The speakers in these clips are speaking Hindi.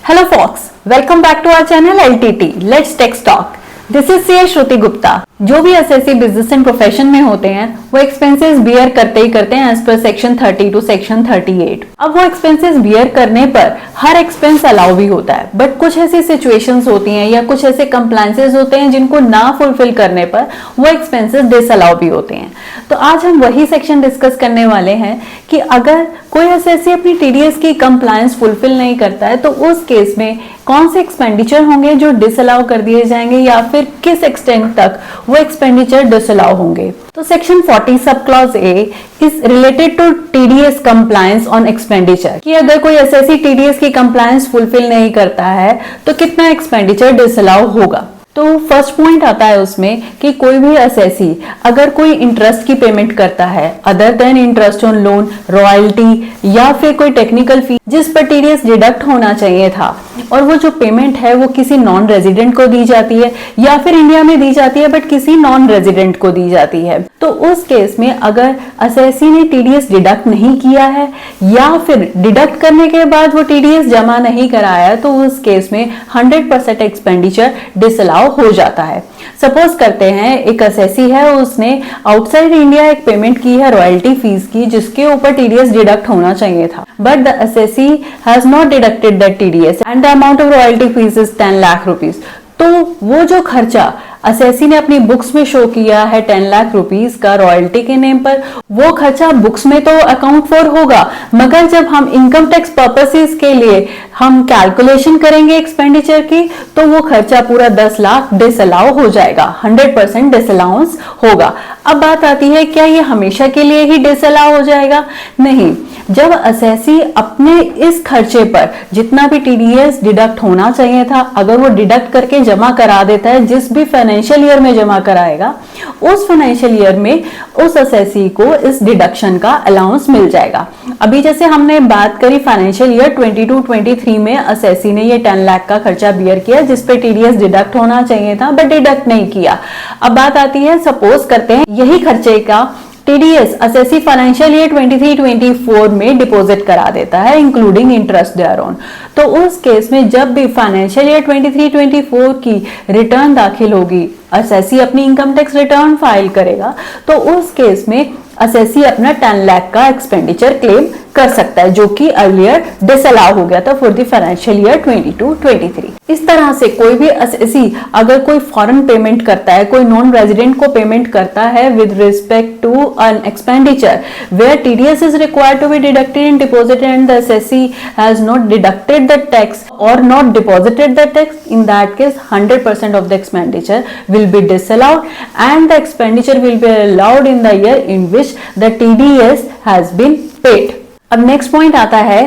Hello folks, welcome back to our channel LTT. Let's Tech Talk. This is C Shruti Gupta. जो भी एसएससी बिजनेस एंड प्रोफेशन में होते हैं वो एक्सपेंसेस बियर करते ही करते हैं as per section 30 to section 38। अब वो एक्सपेंसेस बियर करने पर हर एक्सपेंस अलाउ भी होता है, बट कुछ ऐसी सिचुएशंस होती हैं या कुछ ऐसे कंप्लायंसेस होते हैं जिनको ना फुलफिल करने पर वो एक्सपेंसेस डिसअलाउ भी होते हैं। तो आज हम वही सेक्शन डिस्कस करने वाले हैं कि अगर कोई एसएससी अपनी टीडीएस की कंप्लायंस फुलफिल नहीं करता है तो उस केस में कौन से एक्सपेंडिचर होंगे जो डिसअलाउ कर दिए जाएंगे या फिर किस एक्सटेंट तक वो एक्सपेंडिचर डिसअलाउ होंगे। तो section 40 sub clause A is related to TDS compliance on expenditure, कि अगर कोई एसएससी टीडीएस की कंप्लायंस फुलफिल नहीं करता है तो कितना एक्सपेंडिचर डिसअलाउ होगा। तो फर्स्ट पॉइंट आता है उसमें कि कोई भी एसएससी अगर कोई इंटरेस्ट की पेमेंट करता है other than interest on loan, royalty या फिर कोई टेक्निकल फी जिस पर टीडीएस डिडक्ट होना चाहिए था और वो जो पेमेंट है वो किसी नॉन रेजिडेंट को दी जाती है या फिर इंडिया में दी जाती है बट किसी नॉन रेजिडेंट को दी जाती है, तो उस केस में अगर एसएससी ने टीडीएस डिडक्ट नहीं किया है या फिर डिडक्ट करने के बाद वो टीडीएस जमा नहीं कराया तो उस केस में 100% एक्सपेंडिचर डिसअलाउ हो जाता है। सपोज करते हैं एक एसएससी है, उसने आउटसाइड इंडिया एक पेमेंट की है रॉयल्टी फीस की जिसके ऊपर टीडीएस डिडक्ट होना चाहिए था, but the SSC has not deducted that TDS and the amount of royalty fees is 10 lakh rupees. तो वो जो खर्चा एसएससी ने अपनी बुक्स में शो किया है 10 लाख रुपीस का रॉयल्टी के नेम पर, वो खर्चा बुक्स में तो अकाउंट फॉर होगा, मगर जब हम इनकम टैक्स पर्पसेस के लिए हम कैलकुलेशन करेंगे एक्सपेंडिचर की तो वो खर्चा पूरा 10 लाख डिसअलाउ हो जाएगा, 100% डिसअलाउंस होगा। अब बात आती है क्या ये हमेशा के लिए ही डिसअलाउ हो जाएगा? नहीं, जब एसएससी अपने इस खर्चे पर जितना भी टीडीएस डिडक्ट होना चाहिए था अगर वो डिडक्ट करके जमा करा देता है जिस भी फाइनेंशियल ईयर में जमा कराएगा उस फाइनेंशियल ईयर में उस एसएससी को इस डिडक्शन का अलाउंस मिल जाएगा। अभी जैसे हमने बात करी फाइनेंशियल ईयर 22-23 में एसएससी ने ये 10 लाख का खर्चा बियर किया जिस पे टीडीएस डिडक्ट होना चाहिए था बट डिडक्ट नहीं किया। अब बात आती है सपोज करते हैं यही खर्चे का टीडीएस एसएससी फाइनेंशियल ईयर 23-24 में डिपॉजिट करा देता है इंक्लूडिंग इंटरेस्ट देयरऑन, तो उस केस में जब भी फाइनेंशियल ईयर 23-24 की रिटर्न दाखिल होगी एसएससी अपनी इनकम टैक्स रिटर्न फाइल करेगा तो उस केस में एसएससी अपना 10 लाख का एक्सपेंडिचर क्लेम कर सकता है जो कि अर्लियर डिसअलाउ हो गया था फॉर द फाइनेंशियल ईयर 22-23। इस तरह से कोई भी एसएससी अगर कोई फॉरेन पेमेंट करता है, कोई नॉन रेजिडेंट को पेमेंट करता है with respect to an expenditure where TDS is required to be deducted in deposit and the SSC has not deducted the tax और not deposited the tax, in that case 100% of the expenditure will be disallowed and the expenditure will be allowed in the year in which the TDS has been paid। अब नेक्स्ट पॉइंट आता है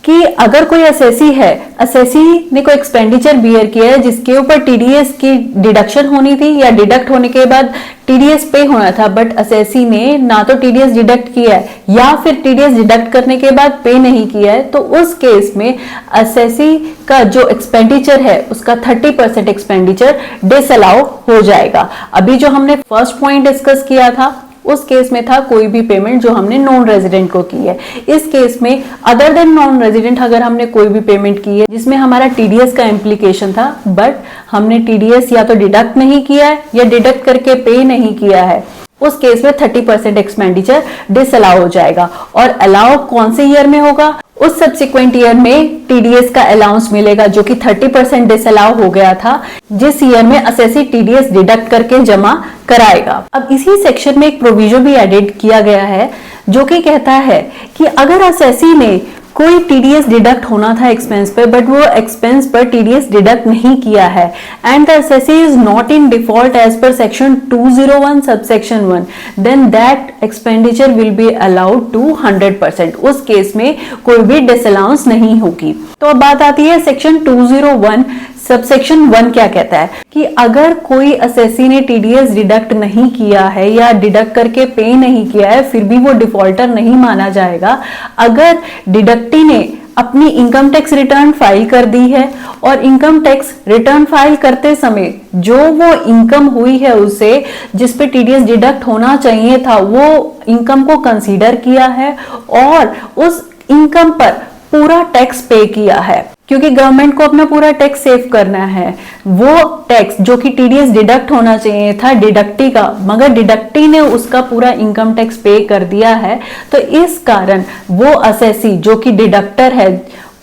कि अगर कोई एसएससी है, एसएससी ने कोई एक्सपेंडिचर बियर किया है जिसके ऊपर टीडीएस की डिडक्शन होनी थी या डिडक्ट होने के बाद टीडीएस पे होना था बट एसएससी ने ना तो टीडीएस डिडक्ट किया है या फिर टीडीएस डिडक्ट करने के बाद पे नहीं किया है, तो उस केस में एसएससी का जो एक्सपेंडिचर है उसका 30% एक्सपेंडिचर डिसअलाउ हो जाएगा। अभी जो हमने फर्स्ट पॉइंट डिस्कस किया था उस केस में था कोई भी पेमेंट जो हमने नॉन रेजिडेंट को की है। इस केस में अदर देन नॉन रेजिडेंट अगर हमने कोई भी पेमेंट की है जिसमें हमारा टीडीएस का इम्प्लीकेशन था बट हमने टीडीएस या तो डिडक्ट नहीं किया है या डिडक्ट करके पे नहीं किया है, उस केस में 30% एक्सपेंडिचर डिसअलाउ हो जाएगा। और अलाउ कौन से ईयर में होगा? उस सब्सिक्वेंट ईयर में टीडीएस का अलाउंस मिलेगा जो कि 30% डिसअलाउ हो गया था जिस ईयर में एसएससी टीडीएस डिडक्ट करके जमा कराएगा। अब इसी सेक्शन में एक प्रोविजन भी एडिट किया गया है जो कि कहता है कि अगर एसएससी ने कोई टीडीएस डिडक्ट होना था एक्सपेंस पर बट वो एक्सपेंस पर टीडीएस डिडक्ट नहीं किया है and the SSC is not in default as per section 201 subsection 1 then that expenditure will be allowed to 100%। उस केस में कोई भी डिसअलाउंस नहीं होगी। तो अब बात आती है सेक्शन 201 सबसेक्शन 1 क्या कहता है कि अगर कोई एसएससी ने टीडीएस डिडक्ट नहीं किया है या डिडक्ट करके पे नहीं किया है फिर भी वो डिफॉल्टर नहीं माना जाएगा अगर डिडक्टी ने अपनी इनकम टैक्स रिटर्न फाइल कर दी है और इनकम टैक्स रिटर्न फाइल करते समय जो वो इनकम हुई है उसे जिस पे टीडीएस डिडक्ट होना चाहिए था वो इनकम को कंसीडर किया है और उस इनकम पर पूरा टैक्स पे किया है। क्योंकि गवर्नमेंट को अपना पूरा टैक्स सेव करना है। वो टैक्स जो कि टीडीएस डिडक्ट होना चाहिए था डिडक्टी का, मगर डिडक्टी ने उसका पूरा इनकम टैक्स पे कर दिया है, तो इस कारण वो असेसी जो कि डिडक्टर है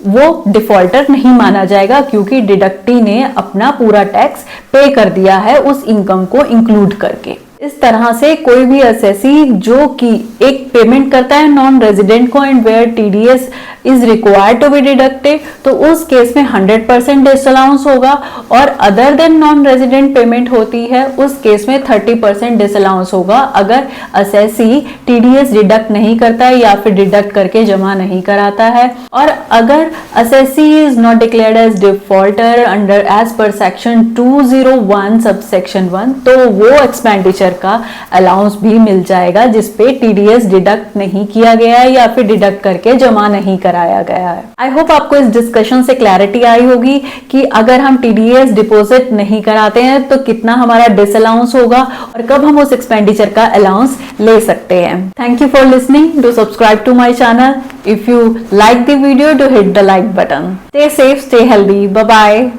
वो डिफॉल्टर नहीं माना जाएगा, क्योंकि डिडक्टी ने अपना पूरा टैक्स पे कर दिया है उस इनकम को इंक्लूड करके। इस तरह से कोई भी असेसी जो कि एक पेमेंट करता है नॉन रेजिडेंट को and where TDS is required to be deducted, तो उस केस में 100% डिसअलाउंस होगा, और other than non resident payment होती है उस केस में 30% डिसअलाउंस होगा, अगर असेसी टीडीएस डिडक्ट नहीं करता है या फिर डिडक्ट करके जमा नहीं कराता है। और अगर assessee is not declared as defaulter under as per section 201 sub section 1, तो वो एक्सपेंडिचर का अलाउंस भी मिल जाएगा जिसपे टीडीएस डिडक्ट नहीं किया गया है या फिर डिडक्ट करके जमा नहीं कराया गया है। आई होप आपको इस डिस्कशन से क्लैरिटी आई होगी कि अगर हम टीडीएस डिपॉजिट नहीं कराते हैं तो कितना हमारा डिसअलाउंस होगा और कब हम उस एक्सपेंडिचर का अलाउंस ले सकते हैं। Thank you for listening, do subscribe to my channel. If you like the video, do hit the like button. Stay safe, stay healthy. Bye bye.